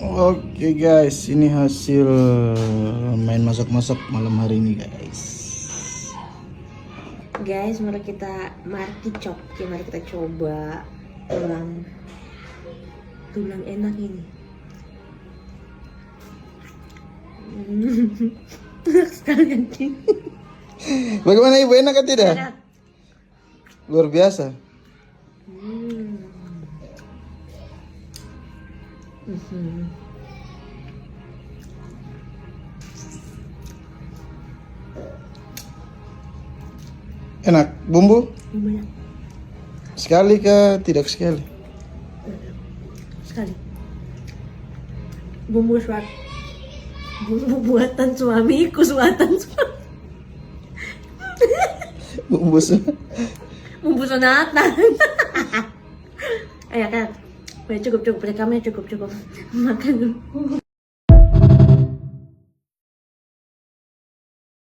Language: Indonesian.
Oke guys, ini hasil main masak-masak malam hari ini guys. Guys, mari kita coba tulang enak ini. Enak sekali anjing. Bagaimana ibu, enak atau tidak? Enak. Luar biasa. Enak, bumbu? Banyak Sekali kah? Tidak sekali? sekali. Bumbu buatan suamiku, buatan suami. Bumbu Bumbu sunatan. Ayo kan, cukup, rekamnya cukup. Makan dulu.